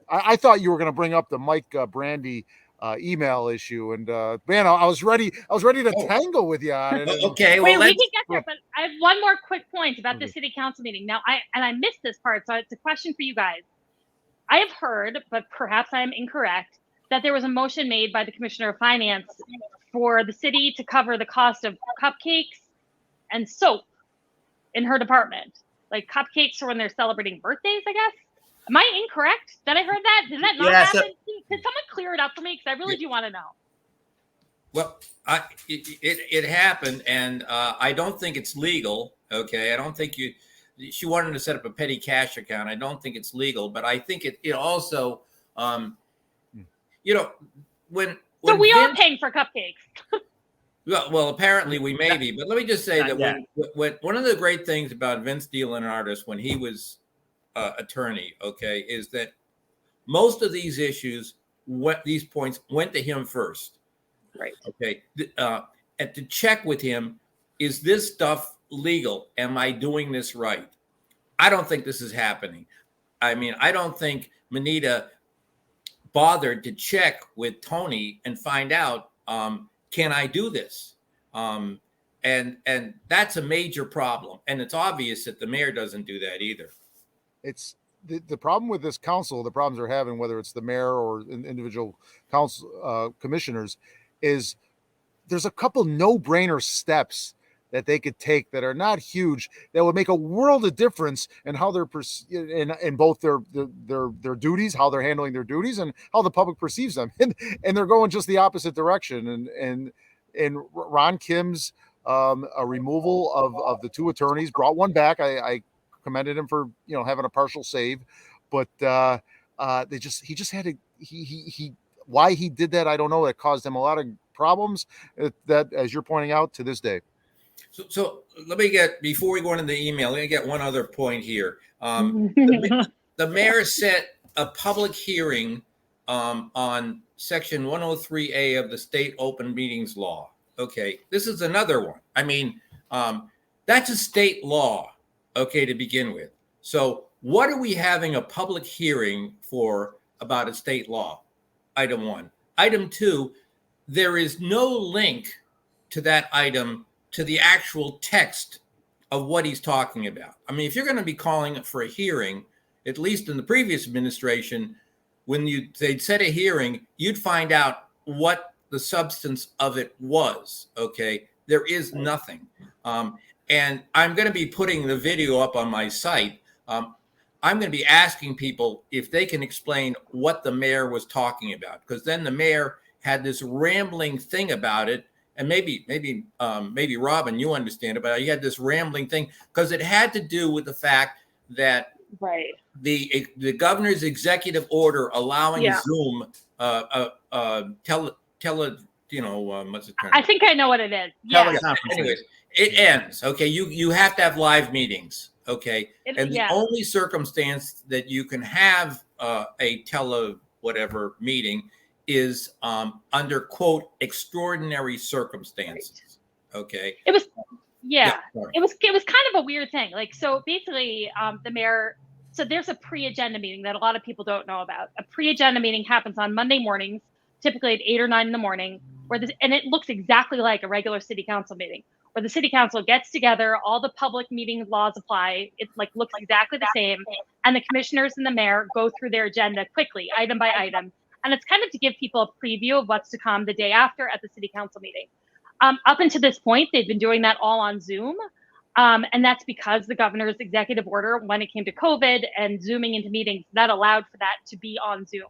I thought you were going to bring up the Mike Brandy email issue, and man, I was ready to tangle with you on it. Okay, we can get there, but I have one more quick point about the city council meeting. Now, I missed this part, so it's a question for you guys. I have heard, but perhaps I'm incorrect, that there was a motion made by the Commissioner of Finance for the city to cover the cost of cupcakes and soap in her department, like cupcakes for when they're celebrating birthdays, I guess. Am I incorrect? Did I heard that? Did that not happen? Could someone clear it up for me? Because I really do want to know. Well, it happened, and I don't think it's legal. Okay, I don't think she wanted to set up a petty cash account. I don't think it's legal, but I think it also, when so we are paying for cupcakes. Well, apparently we may be, but let me just say that when one of the great things about Vince DeLeonardis when he was attorney, okay, is that most of these issues, these points went to him first. Right. Okay. And to check with him, is this stuff legal? Am I doing this right? I don't think this is happening. I mean, I don't think Manita bothered to check with Tony and find out, can I do this? And that's a major problem. And it's obvious that the mayor doesn't do that either. It's the problem with this council, the problems they're having, whether it's the mayor or individual council commissioners, is there's a couple no-brainer steps that they could take that are not huge, that would make a world of difference in how they're in both their duties, how they're handling their duties, and how the public perceives them. And they're going just the opposite direction. And Ron Kim's a removal of the two attorneys brought one back. I commended him for having a partial save, but he just had to he why he did that, I don't know. It caused him a lot of problems that, as you're pointing out, to this day. So let me get, before we go into the email, let me get one other point here. The mayor set a public hearing on section 103A of the state open meetings law. Okay, this is another one. I mean, that's a state law, okay, to begin with. So what are we having a public hearing for about a state law? Item one. Item two, there is no link to that item to the actual text of what he's talking about. I mean, if you're going to be calling it for a hearing, at least in the previous administration, when they'd set a hearing, you'd find out what the substance of it was. Okay, there is nothing. And I'm going to be putting the video up on my site. I'm going to be asking people if they can explain what the mayor was talking about, because then the mayor had this rambling thing about it. And maybe Robin, you understand it, but he had this rambling thing because it had to do with the fact that the governor's executive order allowing Zoom what's the term? I think I know what it is. Yeah. Anyways, it ends. Okay, you have to have live meetings. Okay, the only circumstance that you can have a whatever meeting is under quote extraordinary circumstances. Right. Okay. It was it was kind of a weird thing. Like, so basically the mayor, so there's a pre-agenda meeting that a lot of people don't know about. A pre-agenda meeting happens on Monday mornings, typically at 8 or 9 in the morning, and it looks exactly like a regular city council meeting, where the city council gets together, all the public meeting laws apply. It looks exactly the same. And the commissioners and the mayor go through their agenda quickly, item by item. And it's kind of to give people a preview of what's to come the day after at the city council meeting. Up until this point, they've been doing that all on Zoom. And that's because the governor's executive order, when it came to COVID and Zooming into meetings, that allowed for that to be on Zoom.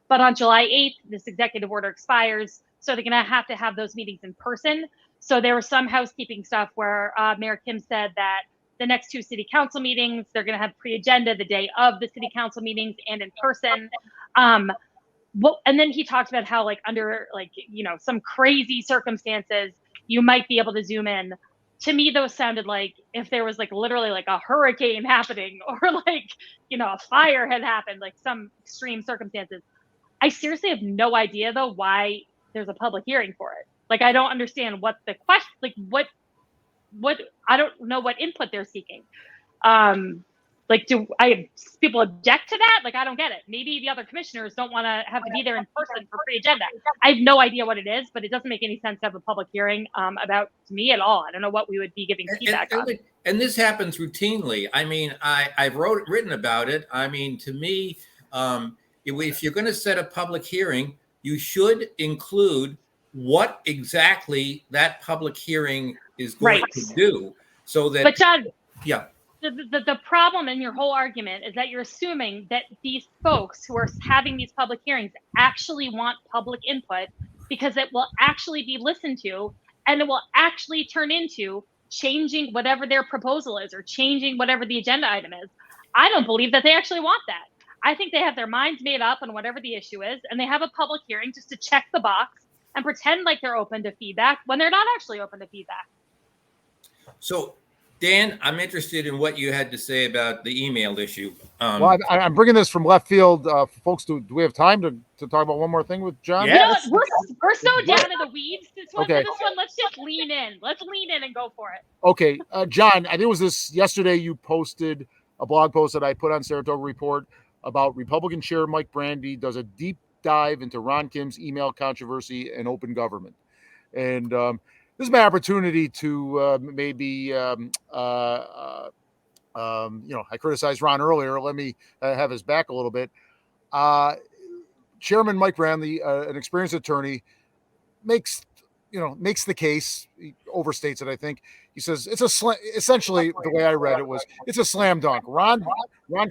But on July 8th, this executive order expires. So they're going to have those meetings in person. So there was some housekeeping stuff where Mayor Kim said that the next 2 city council meetings, they're going to have pre-agenda the day of the city council meetings and in person. And then he talked about how under some crazy circumstances, you might be able to Zoom in. To me, those sounded like if there was literally a hurricane happening or a fire had happened, some extreme circumstances. I seriously have no idea though why there's a public hearing for it. I don't understand what the question, what I don't know what input they're seeking. Do people object to that? I don't get it. Maybe the other commissioners don't want to have to be there in person for pre-agenda. I have no idea what it is, but it doesn't make any sense to have a public hearing about, to me, at all. I don't know what we would be giving feedback on. And this happens routinely. I mean, I've written about it. I mean, to me, if you're going to set a public hearing, you should include what exactly that public hearing is going to do, so that. But John, the problem in your whole argument is that you're assuming that these folks who are having these public hearings actually want public input, because it will actually be listened to, and it will actually turn into changing whatever their proposal is or changing whatever the agenda item is. I don't believe that they actually want that. I think they have their minds made up on whatever the issue is, and they have a public hearing just to check the box and pretend like they're open to feedback when they're not actually open to feedback. So, Dan, I'm interested in what you had to say about the email issue. Well, I'm bringing this from left field. Folks, do we have time to talk about one more thing with John? Yeah. We're so down in the weeds. This one, let's just lean in. Let's lean in and go for it. Okay. John, I think it was this yesterday you posted a blog post that I put on Saratoga Report about Republican Chair Mike Brandy does a deep dive into Ron Kim's email controversy and open government. And this is my opportunity to I criticized Ron earlier. Let me have his back a little bit. Chairman Mike Brandy, an experienced attorney, makes the case. He overstates it, I think. He says it's essentially the way I read it was it's a slam dunk. Ron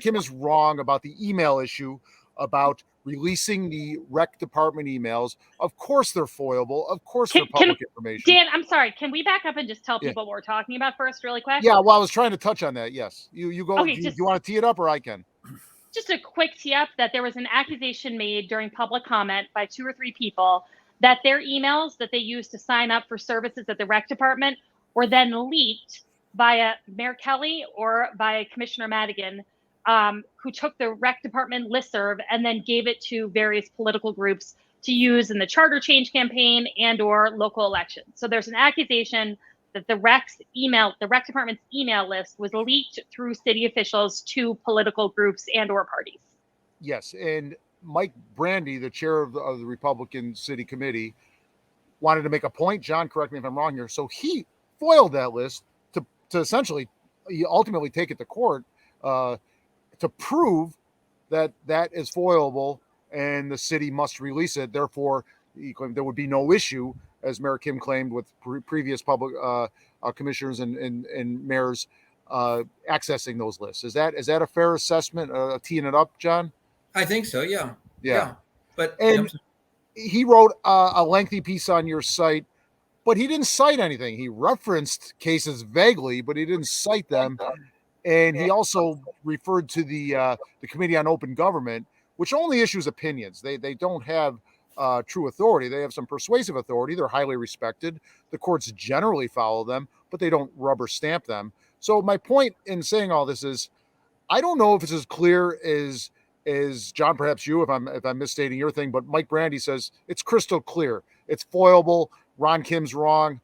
Kim is wrong about the email issue about releasing the rec department emails. Of course they're foilable. Of course they're public information. Dan, I'm sorry. Can we back up and just tell people what we're talking about first, really quick? Yeah, well, I was trying to touch on that. Yes, you go. Okay, do you want to tee it up, or I can? Just a quick tee up that there was an accusation made during public comment by 2 or 3 people that their emails that they used to sign up for services at the rec department were then leaked by Mayor Kelly or by Commissioner Madigan, who took the rec department listserv and then gave it to various political groups to use in the charter change campaign and or local elections. So there's an accusation that the rec department's email list was leaked through city officials to political groups and or parties. Yes, and Mike Brandy, the chair of the Republican City Committee, wanted to make a point. John, correct me if I'm wrong here. So he foiled that list to essentially ultimately take it to court to prove that is foilable and the city must release it. Therefore, he claimed there would be no issue, as Mayor Kim claimed, with previous public commissioners and mayors accessing those lists. Is that a fair assessment? Teeing it up, John? I think so. Yeah. But he wrote a lengthy piece on your site, but he didn't cite anything. He referenced cases vaguely, but he didn't cite them. And he also referred to the Committee on Open Government, which only issues opinions. They don't have true authority. They have some persuasive authority. They're highly respected. The courts generally follow them, but they don't rubber stamp them. So my point in saying all this is, I don't know if it's as clear as John, perhaps you, if I'm misstating your thing, but Mike Brandy says it's crystal clear. It's foilable. Ron Kim's wrong.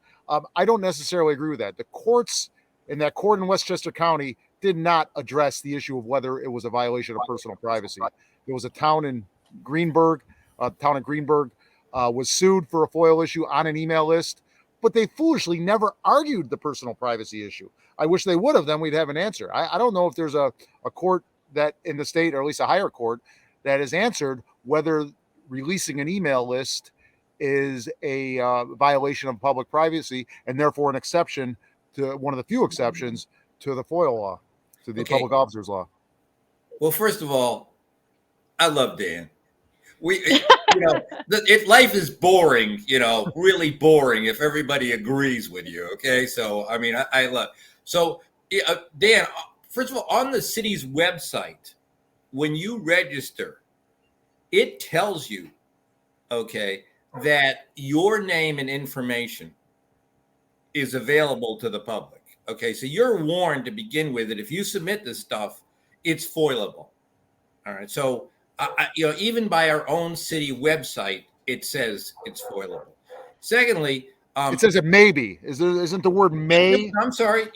I don't necessarily agree with that. The courts in that court in Westchester County did not address the issue of whether it was a violation of personal privacy. There was a town in Greenberg. Was sued for a FOIL issue on an email list, but they foolishly never argued the personal privacy issue. I wish they would have, then we'd have an answer. I don't know if there's a court that in the state, or at least a higher court, that has answered whether releasing an email list is a violation of public privacy and therefore an exception to one of the few exceptions to the FOIL law, to the public officers law. Well, first of all, I love Dan. Life is boring, really boring if everybody agrees with you. Okay. So, I mean, I love, so Dan, first of all, on the city's website, when you register, it tells you, okay, that your name and information is available to the public. Okay. So you're warned to begin with that if you submit this stuff, it's foilable. All right. So, even by our own city website, it says it's foilable. Secondly, it says it may be. Isn't the word may? I'm sorry.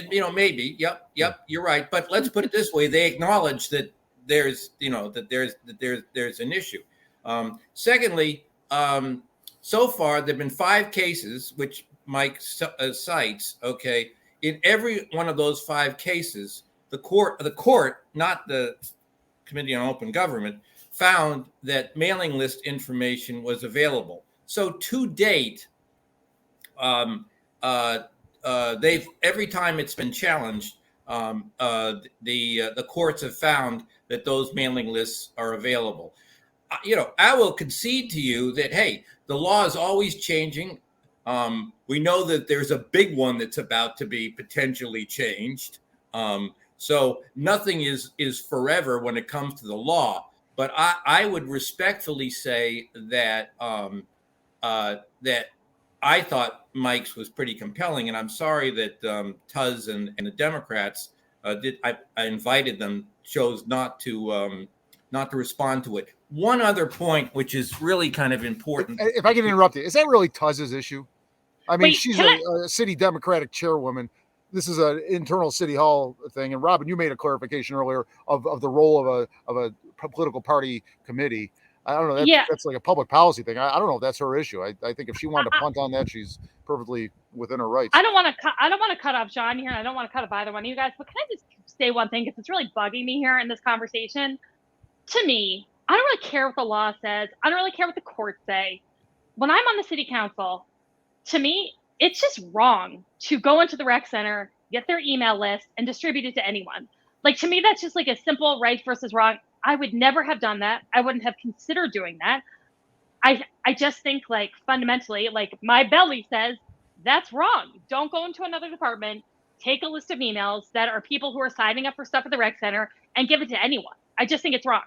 Maybe. Yep. You're right. But let's put it this way: they acknowledge that there's an issue. Secondly, so far there've been 5 cases which Mike cites. Okay, in every one of those 5 cases, the court, not the Committee on Open Government, found that mailing list information was available. So to date, they've every time it's been challenged, the courts have found that those mailing lists are available. I will concede to you that, hey, the law is always changing. We know that there's a big one that's about to be potentially changed. So nothing is forever when it comes to the law. But I would respectfully say that that I thought Mike's was pretty compelling, and I'm sorry that Tuz and the Democrats I invited them, chose not to respond to it. One other point, which is really kind of important. If I can interrupt you, is that really Tuz's issue? I mean, she's a city Democratic chairwoman. This is an internal city hall thing. And Robin, you made a clarification earlier of the role of a political party committee. I don't know. That's like a public policy thing. I don't know if that's her issue. I think if she wanted to punt on that, she's perfectly within her rights. I don't want to cut off John here. And I don't want to cut off either one of you guys. But can I just say one thing? Because it's really bugging me here in this conversation. To me, I don't really care what the law says. I don't really care what the courts say. When I'm on the city council, to me, it's just wrong to go into the rec center, get their email list, and distribute it to anyone. Like, to me, that's just like a simple right versus wrong. I would never have done that. I wouldn't have considered doing that. I just think, like, fundamentally, like, my belly says that's wrong. Don't go into another department, take a list of emails that are people who are signing up for stuff at the rec center and give it to anyone. I just think it's wrong.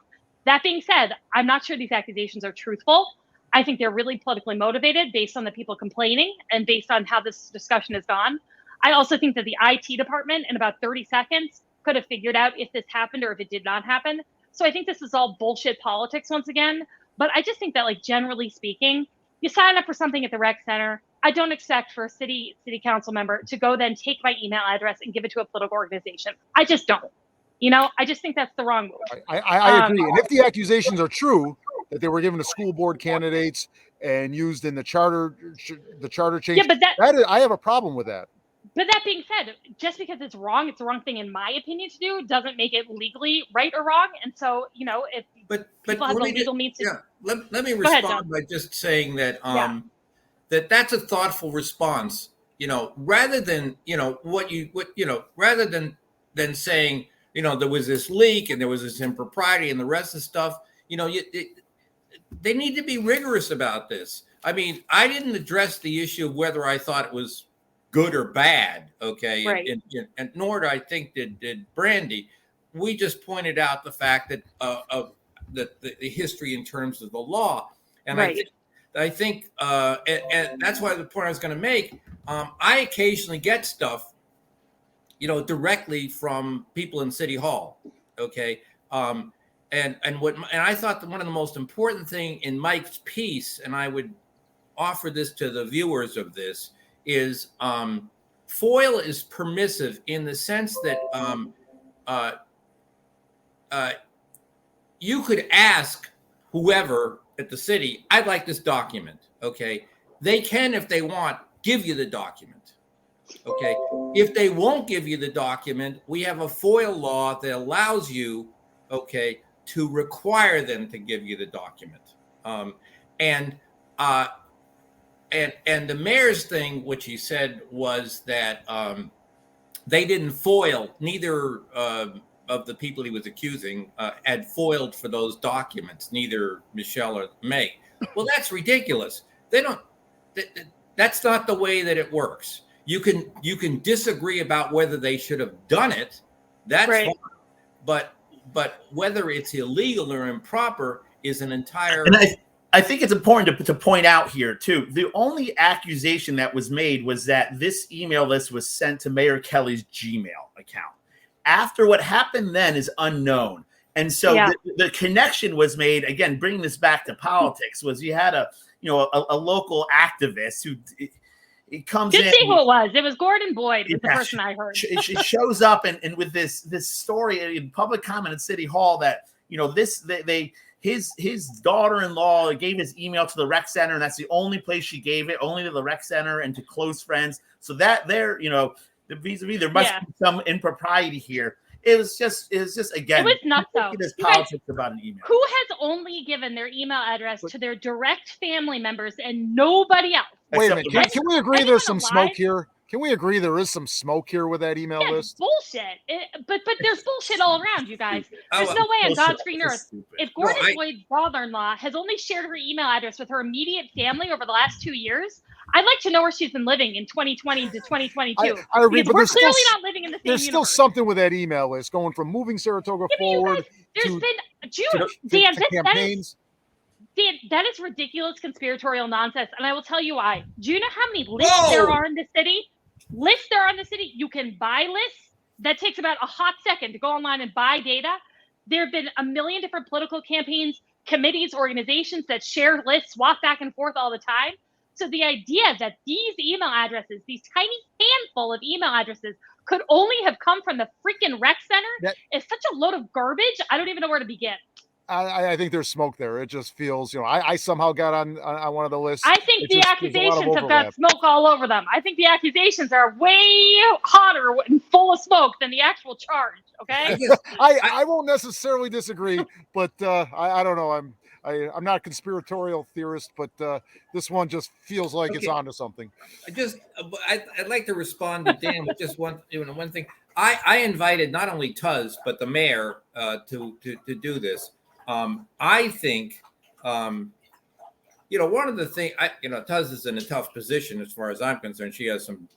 That being said, I'm not sure these accusations are truthful. I think they're really politically motivated based on the people complaining and based on how this discussion has gone. I also think that the IT department in about 30 seconds could have figured out if this happened or if it did not happen. So I think this is all bullshit politics once again. But I just think that, like, generally speaking, you sign up for something at the rec center. I don't expect for a city council member to go then take my email address and give it to a political organization. I just don't. You know, I just think that's the wrong move. I agree. And if the accusations are true that they were given to school board candidates and used in the charter change, yeah, but I have a problem with that. But that being said, just because it's the wrong thing in my opinion to do doesn't make it legally right or wrong. And so, you know, if people have the legal means to, let me respond by just saying that that's a thoughtful response. You know, rather than rather than saying, you know, there was this leak and there was this impropriety and the rest of the stuff. You know, they need to be rigorous about this. I mean, I didn't address the issue of whether I thought it was good or bad, okay, right. and nor do I think did Brandy. We just pointed out the fact that of the history in terms of the law, and right. I think and that's why the point I was going to make. I occasionally get stuff, you know, directly from people in City Hall, okay, and I thought that one of the most important thing in Mike's piece, and I would offer this to the viewers of this, is FOIL is permissive in the sense that you could ask whoever at the city, I'd like this document, okay? They can, if they want, give you the document, okay? If they won't give you the document, we have a FOIL law that allows you, okay, to require them to give you the document. And the mayor's thing, which he said, was that they didn't FOIL. Neither of the people he was accusing had FOILed for those documents. Neither Michelle or May. Well, that's ridiculous. They don't. That's not the way that it works. You can disagree about whether they should have done it. That's right. Fine. But whether it's illegal or improper is an entire. And I think it's important to point out here, too, the only accusation that was made was that this email list was sent to Mayor Kelly's Gmail account. After what happened then is unknown. And so the connection was made, again, bringing this back to politics, was you had a local activist who it comes in. Just see who it was. It was Gordon Boyd, was the person I heard. She shows up and with this story in public comment at City Hall that, you know, his daughter-in-law gave his email to the rec center, and that's the only place she gave it, only to the rec center and to close friends. So that there, you know, vis-a-vis, there must be some impropriety here. It was just again. It was nuts, though. There's politics about an email. Who has only given their email address to their direct family members and nobody else? Wait a minute. Can we agree there's some smoke here? Can we agree there is some smoke here with that email list? Bullshit. But there's bullshit all around, you guys. There's no way on God's green earth. If Gordon Boyd's father-in-law has only shared her email address with her immediate family over the last 2 years, I'd like to know where she's been living in 2020 to 2022. I agree, but we're clearly not living in the same There's still universe. something with that email list going from moving Saratoga forward. There's been to Dan, campaigns. that is ridiculous conspiratorial nonsense, and I will tell you why. Do you know how many lists there are in the city? You can buy lists. That takes about a hot second to go online and buy data. There have been a million different political campaigns, committees, organizations that share lists, swap back and forth all the time. So the idea that these email addresses, these tiny handful of email addresses, could only have come from the freaking rec center is such a load of garbage. I don't even know where to begin. I think there's smoke there. It just feels, I somehow got on one of the lists. I think the There's a lot of accusations have overlap. got smoke all over them. I think the accusations are way hotter and full of smoke than the actual charge. Okay. I won't necessarily disagree, but I don't know. I'm not a conspiratorial theorist, but this one just feels like it's onto something. I'd like to respond to Dan with just one thing. I invited not only Tuz but the mayor to do this. I think one of the things Tuz is in a tough position as far as I'm concerned. She has some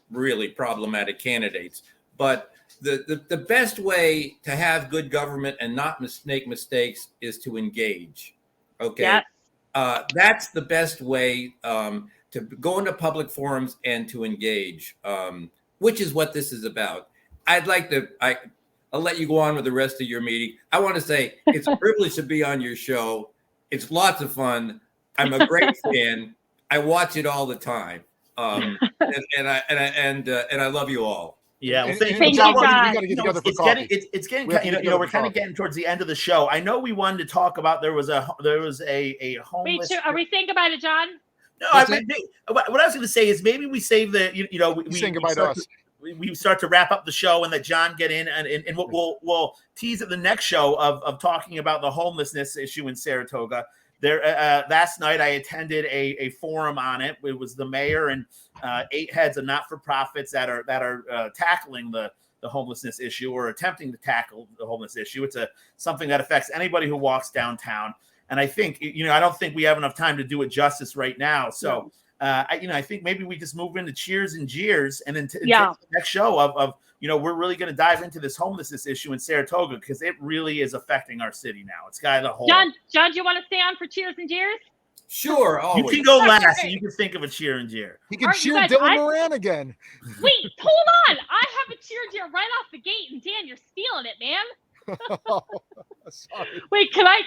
really problematic candidates, but the best way to have good government and not make mistakes is to engage. Okay. Yeah. That's the best way to go into public forums and to engage, which is what this is about. I'll let you go on with the rest of your meeting. I want to say it's a privilege to be on your show. It's lots of fun. I'm a great fan. I watch it all the time. And I love you all. Yeah, well, thank you, We got to get together for coffee. It's getting we're kind of getting towards the end of the show. I know we wanted to talk about there was a homeless. Wait, are we thinking about it, John? No, what I was going to say is maybe we save the we start to wrap up the show and let John get in and we'll tease at the next show of talking about the homelessness issue in Saratoga. There last night I attended a forum on it. It was the mayor and 8 heads of not-for-profits that are tackling the homelessness issue or attempting to tackle the homeless issue. It's something that affects anybody who walks downtown. And I think I don't think we have enough time to do it justice right now. So I think maybe we just move into cheers and jeers and then the next show of we're really going to dive into this homelessness issue in Saratoga because it really is affecting our city now. It's got a whole. John, do you want to stay on for cheers and jeers? Sure. Always. You can go last, and you can think of a cheer and jeer. He can cheer Dylan Moran again. Wait, hold on. I have a cheer and jeer right off the gate, and Dan, you're stealing it, man. Sorry. Wait, can I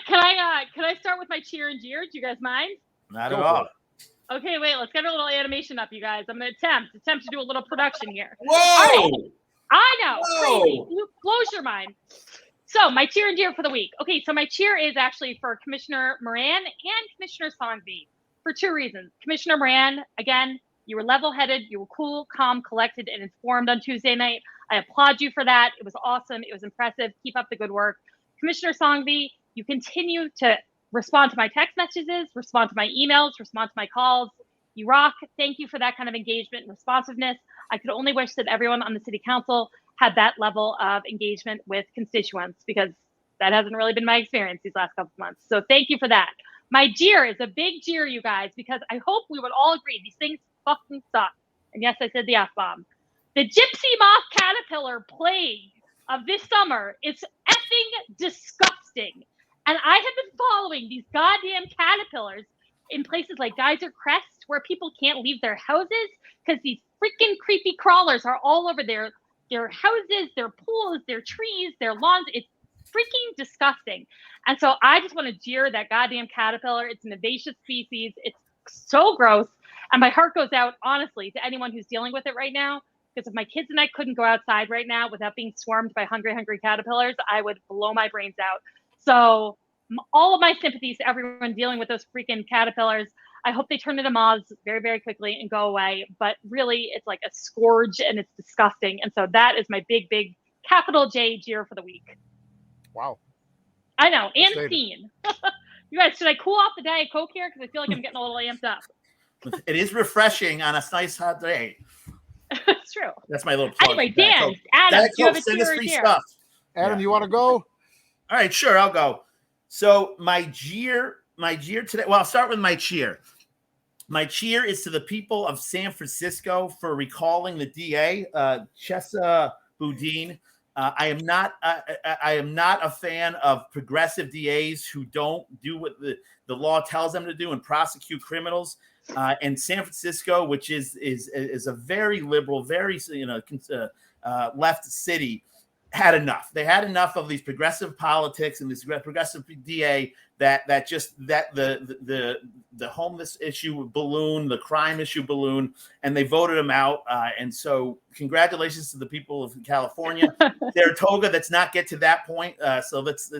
start with my cheer and jeer? Do you guys mind? Not at all. Okay, wait. Let's get a little animation up, you guys. I'm gonna attempt to do a little production here. Whoa! I know. Crazy. Blows your mind. So my cheer and jeer for the week. Okay, so my cheer is actually for Commissioner Moran and Commissioner Songby for 2 reasons. Commissioner Moran, again, you were level-headed, you were cool, calm, collected, and informed on Tuesday night. I applaud you for that. It was awesome. It was impressive. Keep up the good work. Commissioner Songby, you continue to respond to my text messages, respond to my emails, respond to my calls. You rock. Thank you for that kind of engagement and responsiveness. I could only wish that everyone on the city council had that level of engagement with constituents because that hasn't really been my experience these last couple of months. So thank you for that. My jeer is a big jeer, you guys, because I hope we would all agree these things fucking suck. And yes, I said the F-bomb. The gypsy moth caterpillar plague of this summer is effing disgusting. And I have been following these goddamn caterpillars in places like Geyser Crest where people can't leave their houses because these freaking creepy crawlers are all over their houses, their pools, their trees, their lawns. It's freaking disgusting. And so I just want to jeer that goddamn caterpillar. It's an invasive species. It's so gross. And my heart goes out, honestly, to anyone who's dealing with it right now. Because if my kids and I couldn't go outside right now without being swarmed by hungry caterpillars, I would blow my brains out. So all of my sympathies to everyone dealing with those freaking caterpillars. I hope they turn into moths very, very quickly and go away. But really, it's like a scourge and it's disgusting. And so that is my big, big capital J jeer for the week. Wow. I know. And scene. You guys, should I cool off the Diet Coke here? Because I feel like I'm getting a little amped up. It is refreshing on a nice hot day. It's true. That's my little plug. Anyway, Dan, Adam, do you have a cheer or jeer? Adam, you want to go? All right, sure, I'll go. So my jeer today. Well, I'll start with my cheer. My cheer is to the people of San Francisco for recalling the DA, Chesa Boudin. I am not a fan of progressive DAs who don't do what the law tells them to do and prosecute criminals. And San Francisco, which is a very liberal, very left city, had enough. They had enough of these progressive politics and this progressive DA that the homeless issue balloon, the crime issue balloon, and they voted him out. And so congratulations to the people of California. Saratoga, let's not get to that point. So let's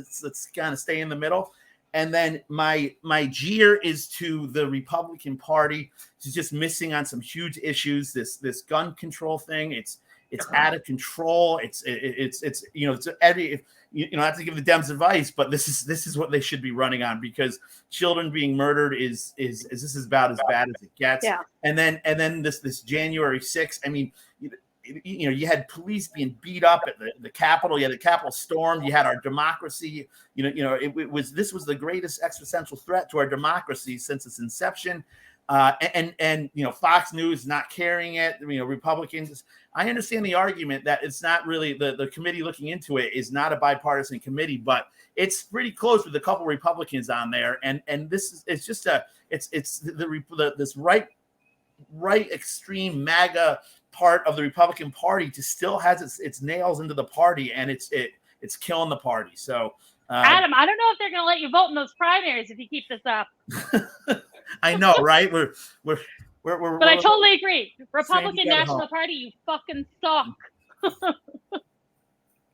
kind of stay in the middle. And then my jeer is to the Republican Party. It's just missing on some huge issues. This gun control thing, it's out of control. It's every, I have to give the Dems advice, but this is what they should be running on, because children being murdered is this is about as bad as it gets. Yeah. And then this January 6th. I mean, you had police being beat up at the Capitol. You had the Capitol stormed. You had our democracy. This was the greatest existential threat to our democracy since its inception. And Fox News not carrying it. Republicans. I understand the argument that it's not really the committee looking into it is not a bipartisan committee, but it's pretty close with a couple Republicans on there. And this is this right extreme MAGA part of the Republican Party to still has its nails into the party, and it's killing the party. So Adam, I don't know if they're going to let you vote in those primaries if you keep this up. I know, right? We're But I totally agree. Republican National Party, you fucking suck.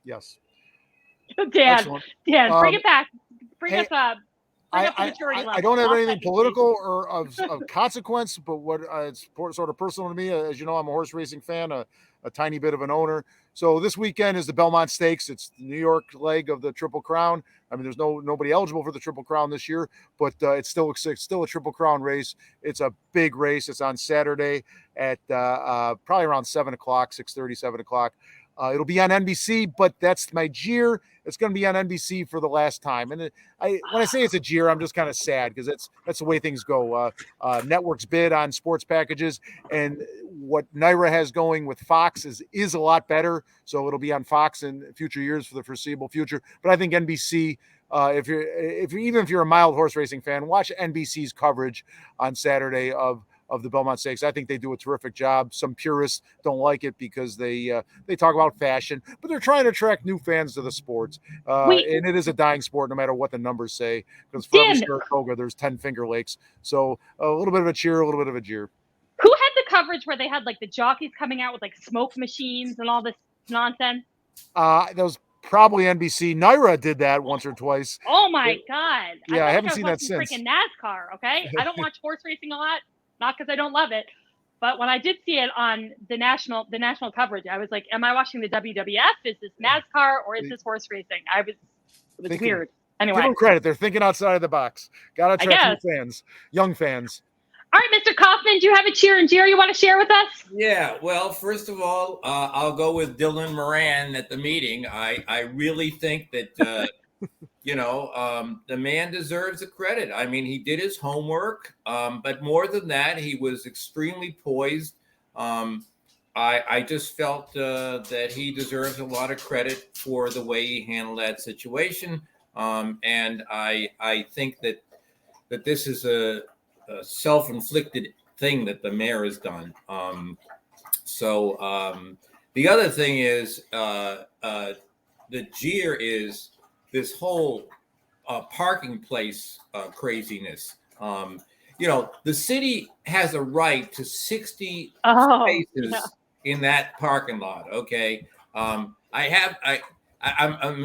Yes. Dan, Excellent. bring it back. Bring hey, up the maturity level. I don't have anything political or of consequence, but what it's sort of personal to me. As you know, I'm a horse racing fan, a tiny bit of an owner. So this weekend is the Belmont Stakes. It's the New York leg of the Triple Crown. I mean, there's nobody eligible for the Triple Crown this year, but it's still a Triple Crown race. It's a big race. It's on Saturday at probably around 7 o'clock, 6:30, 7 o'clock. It'll be on NBC, but that's my jeer. It's going to be on NBC for the last time. And when I say it's a jeer, I'm just kind of sad because that's the way things go. Networks bid on sports packages, and what Naira has going with Fox is a lot better. So it'll be on Fox in future years for the foreseeable future. But I think NBC, if you're a mild horse racing fan, watch NBC's coverage on Saturday of the Belmont Stakes. I think they do a terrific job. Some purists don't like it because they talk about fashion, but they're trying to attract new fans to the sports. And it is a dying sport, no matter what the numbers say, because for every Saratoga, there's 10 Finger Lakes. So a little bit of a cheer, a little bit of a jeer. Who had the coverage where they had like the jockeys coming out with like smoke machines and all this nonsense? That was probably NBC. Naira did that once or twice. Oh my God. Yeah, I haven't seen that since. Freaking NASCAR, okay? I don't watch horse racing a lot. Not because I don't love it, but when I did see it on the national coverage, I was like, "Am I watching the WWF? Is this NASCAR or is this horse racing?" It was weird. Anyway, give them credit; they're thinking outside of the box. Got to attract new fans, young fans. All right, Mr. Kaufman, do you have a cheer and jeer you want to share with us? Yeah. Well, first of all, I'll go with Dylan Moran at the meeting. I really think that. The man deserves the credit. I mean, he did his homework, but more than that, he was extremely poised. I just felt that he deserves a lot of credit for the way he handled that situation. And I think that this is a self-inflicted thing that the mayor has done. The other thing is the jeer is this whole parking place craziness. The city has a right to 60 spaces in that parking lot. Okay. I'm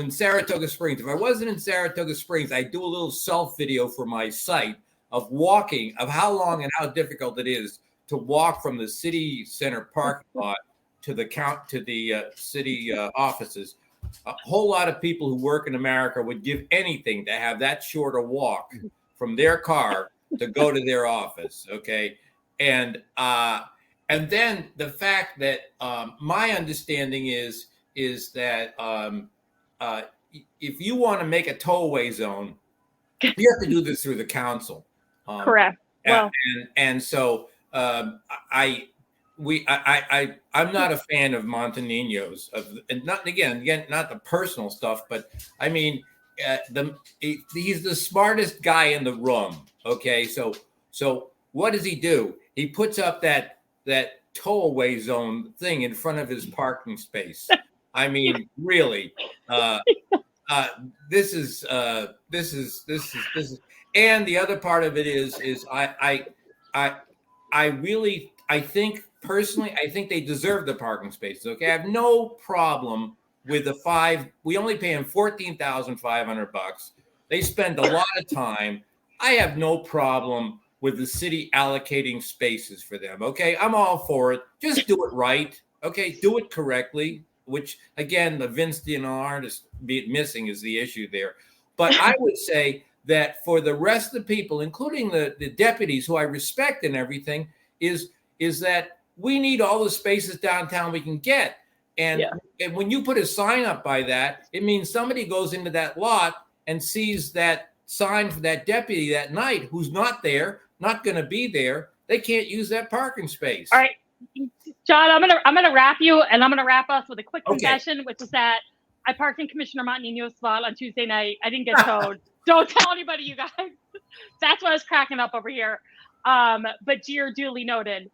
in Saratoga Springs. If I wasn't in Saratoga Springs, I do a little self video for my site of walking, of how long and how difficult it is to walk from the city center parking lot to the city offices. A whole lot of people who work in America would give anything to have that short a walk from their car to go to their office. Okay. And then the fact that my understanding is that if you want to make a tollway zone, you have to do this through the council. Correct. And so I'm not a fan of Montanino's, and not again not the personal stuff, but I mean he's the smartest guy in the room. Okay, so what does he do? He puts up that tollway zone thing in front of his parking space. I mean, really, this is, and the other part of it is I really, I think personally, I think they deserve the parking spaces. Okay, I have no problem with the 5. We only pay them $14,500. They spend a lot of time. I have no problem with the city allocating spaces for them. Okay, I'm all for it. Just do it right. Okay, do it correctly. Which again, the Vince DiNardo missing is the issue there. But I would say that for the rest of the people, including the deputies who I respect and everything, is that we need all the spaces downtown we can get. And when you put a sign up by that, it means somebody goes into that lot and sees that sign for that deputy that night who's not there, not going to be there. They can't use that parking space. All right, John, I'm gonna wrap you, and I'm gonna wrap us with a quick confession, which is that I parked in Commissioner Montanino's spot on Tuesday night. I didn't get towed. Don't tell anybody, you guys. That's why I was cracking up over here. But dear, duly noted.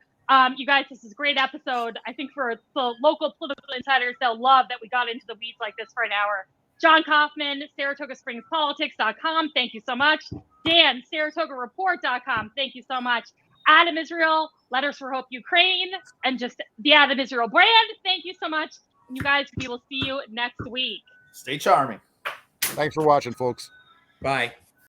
You guys, this is a great episode. I think for the local political insiders, they'll love that we got into the weeds like this for an hour. John Kaufman, SaratogaSpringsPolitics.com. Thank you so much. Dan, SaratogaReport.com. Thank you so much. Adam Israel, Letters for Hope Ukraine, and just the Adam Israel brand. Thank you so much. You guys, we will see you next week. Stay charming. Thanks for watching, folks. Bye.